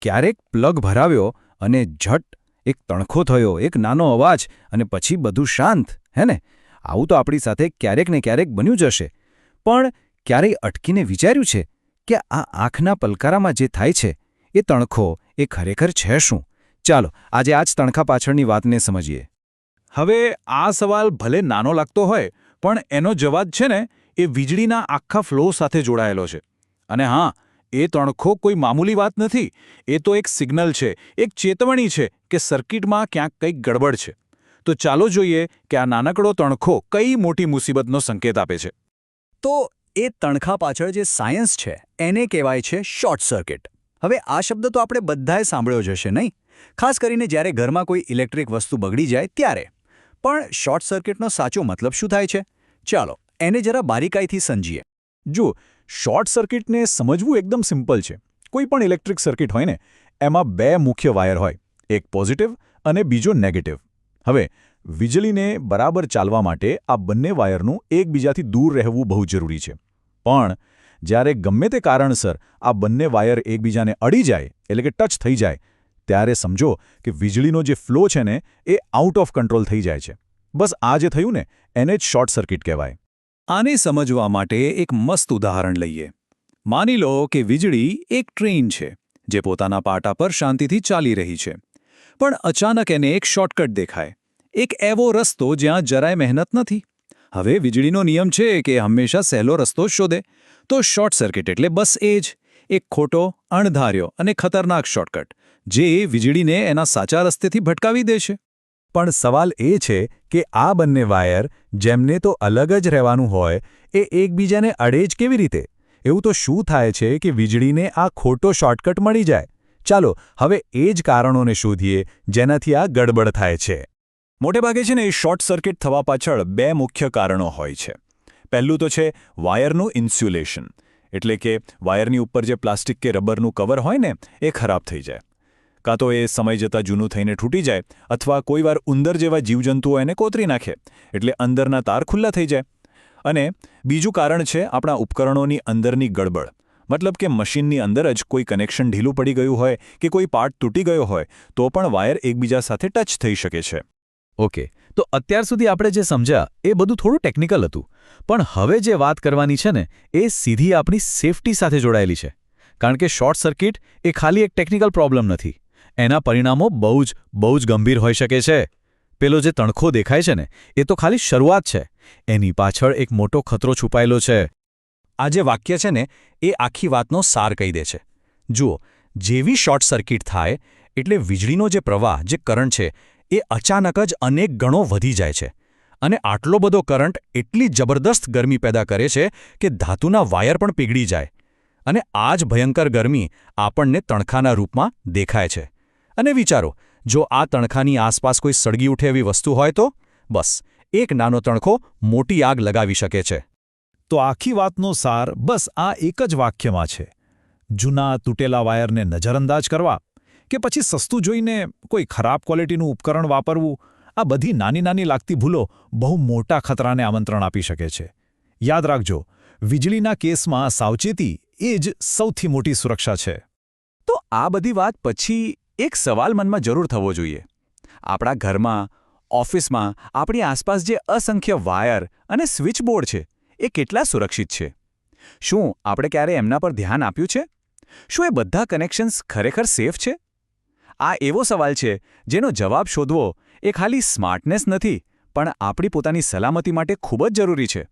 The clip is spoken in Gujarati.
ક્યારેક પ્લગ ભરાવ્યો અને ઝટ એક તણખો થયો, એક નાનો અવાજ અને પછી બધું શાંત, હે ને? આવું તો આપણી સાથે ક્યારેક ને ક્યારેક બન્યું જ હશે. પણ ક્યારેય અટકીને વિચાર્યું છે કે આ આંખના પલકારામાં જે થાય છે એ તણખો એ ખરેખર છે શું? ચાલો આજે આ જ તણખા પાછળની વાતને સમજીએ. હવે આ સવાલ ભલે નાનો લાગતો હોય, પણ એનો જવાબ છે ને એ વીજળીના આખા ફ્લો સાથે જોડાયેલો છે. અને હા, એ તણખો કોઈ મામૂલી વાત નથી. એ તો એક સિગ્નલ છે, એક ચેતવણી છે કે સર્કિટમાં ક્યાંક કંઈક ગડબડ છે. તો ચાલો જોઈએ કે આ નાનકડો તણખો કઈ મોટી મુસીબતનો સંકેત આપે છે. તો એ તણખા પાછળ જે સાયન્સ છે એને કહેવાય છે શોર્ટ સર્કિટ. હવે આ શબ્દ તો આપણે બધાએ સાંભળ્યો જ હશે, નહીં? ખાસ કરીને જ્યારે ઘરમાં કોઈ ઇલેક્ટ્રિક વસ્તુ બગડી જાય ત્યારે. પણ શોર્ટ સર્કિટનો સાચો મતલબ શું થાય છે? ચાલો એને જરા બારીકાઈથી સમજીએ. જુઓ, શોર્ટ સર્કિટને સમજવું એકદમ સિમ્પલ છે. કોઈ પણ ઇલેક્ટ્રિક સર્કિટ હોય ને, એમાં બે મુખ્ય વાયર હોય, એક પોઝિટિવ અને બીજો નેગેટિવ. હવે વીજળીને બરાબર ચાલવા માટે આ બંને વાયરનું એકબીજાથી દૂર રહેવું બહુ જરૂરી છે. પણ જ્યારે ગમે તે કારણસર આ બંને વાયર એકબીજાને અડી જાય, એટલે કે ટચ થઈ જાય, ત્યારે સમજો કે વીજળીનો જે ફ્લો છે ને એ આઉટ ઓફ કંટ્રોલ થઈ જાય છે. બસ આ જે થયું ને એને જ શોર્ટ સર્કિટ કહેવાય. આને સમજવા માટે એક મસ્ત ઉદાહરણ લઈએ. માની લો કે વીજળી એક ટ્રેન છે જે પોતાના પાટા પર શાંતિથી ચાલી રહી છે. પણ અચાનક એને એક શોર્ટકટ દેખાય, એક એવો રસ્તો જ્યાં જરાય મહેનત નથી. હવે વીજળીનો નિયમ છે કે હંમેશા સહેલો રસ્તો શોધે. તો શોર્ટ સર્કિટ એટલે બસ એ જ, એક ખોટો, અણધાર્યો અને ખતરનાક શોર્ટકટ જે વીજળીને એના સાચા રસ્તેથી ભટકાવી દે છે. પણ સવાલ એ છે કે આ બંને વાયર, જેમને તો અલગ જ રહેવાનું હોય, એ એકબીજાને અડે જ કેવી રીતે? એવું તો શું થાય છે કે વીજળીને આ ખોટો શોર્ટકટ મળી જાય? ચાલો હવે એ જ કારણોને શોધીએ જેનાથી આ ગડબડ થાય છે. મોટેભાગે છે ને એ શોર્ટ સર્કિટ થવા પાછળ બે મુખ્ય કારણો હોય છે. પહેલું તો છે વાયરનું ઇન્સ્યુલેશન, એટલે કે વાયરની ઉપર જે પ્લાસ્ટિક કે રબરનું કવર હોય ને એ ખરાબ થઈ જાય. કાં તો એ સમય જતાં જૂનું થઈને તૂટી જાય, અથવા કોઈવાર ઉંદર જેવા જીવજંતુઓ એને કોતરી નાખે, એટલે અંદરના તાર ખુલ્લા થઈ જાય. અને બીજું કારણ છે આપણા ઉપકરણોની અંદરની ગડબડ. મતલબ કે મશીનની અંદર જ કોઈ કનેક્શન ઢીલું પડી ગયું હોય કે કોઈ પાર્ટ તૂટી ગયો હોય તો પણ વાયર એકબીજા સાથે ટચ થઈ શકે છે. ઓકે, તો અત્યાર સુધી આપણે જે સમજ્યા એ બધું થોડું ટેકનિકલ હતું. પણ હવે જે વાત કરવાની છે ને એ સીધી આપણી સેફટી સાથે જોડાયેલી છે. કારણ કે શોર્ટ સર્કિટ એ ખાલી એક ટેકનિકલ પ્રોબ્લેમ નથી. એના પરિણામો બહુ જ ગંભીર હોઈ શકે છે. પેલો જે તણખો દેખાય છે ને એ તો ખાલી શરૂઆત છે. એની પાછળ એક મોટો ખતરો છુપાયેલો છે. આ જે વાક્ય છે ને એ આખી વાતનો સાર કહી દે છે. જુઓ, જેવી શોર્ટ સર્કિટ થાય એટલે વીજળીનો જે પ્રવાહ, જે કરંટ છે એ અચાનક જ અનેક ગણો વધી જાય છે. અને આટલો બધો કરંટ એટલી જબરદસ્ત ગરમી પેદા કરે છે કે ધાતુના વાયર પણ પીગળી જાય. અને આ જ ભયંકર ગરમી આપણને તણખાના રૂપમાં દેખાય છે. અને વિચારો, જો આ તણખાની આસપાસ કોઈ સળગી ઉઠે એવી વસ્તુ હોય તો બસ એક નાનો તણખો મોટી આગ લગાવી શકે છે. તો આખી વાતનો સાર બસ આ એક જ વાક્યમાં છે. જૂના તૂટેલા વાયરને નજરઅંદાજ કરવા કે પછી સસ્તું જોઈને કોઈ ખરાબ ક્વોલિટીનું ઉપકરણ વાપરવું, આ બધી નાની નાની લાગતી ભૂલો બહુ મોટા ખતરાને આમંત્રણ આપી શકે છે. યાદ રાખજો, વીજળીના કેસમાં સાવચેતી એ જ સૌથી મોટી સુરક્ષા છે. તો આ બધી વાત પછી એક સવાલ મનમાં જરૂર થવો જોઈએ. આપણા ઘરમાં, ઓફિસમાં, આપણી આસપાસ જે અસંખ્ય વાયર અને સ્વિચબોર્ડ છે એ કેટલા સુરક્ષિત છે? શું આપણે ક્યારે એમના પર ધ્યાન આપ્યું છે? શું એ બધા કનેક્શન્સ ખરેખર સેફ છે? આ એવો સવાલ છે જેનો જવાબ શોધવો એ ખાલી સ્માર્ટનેસ નથી, પણ આપણી પોતાની સલામતી માટે ખૂબ જ જરૂરી છે.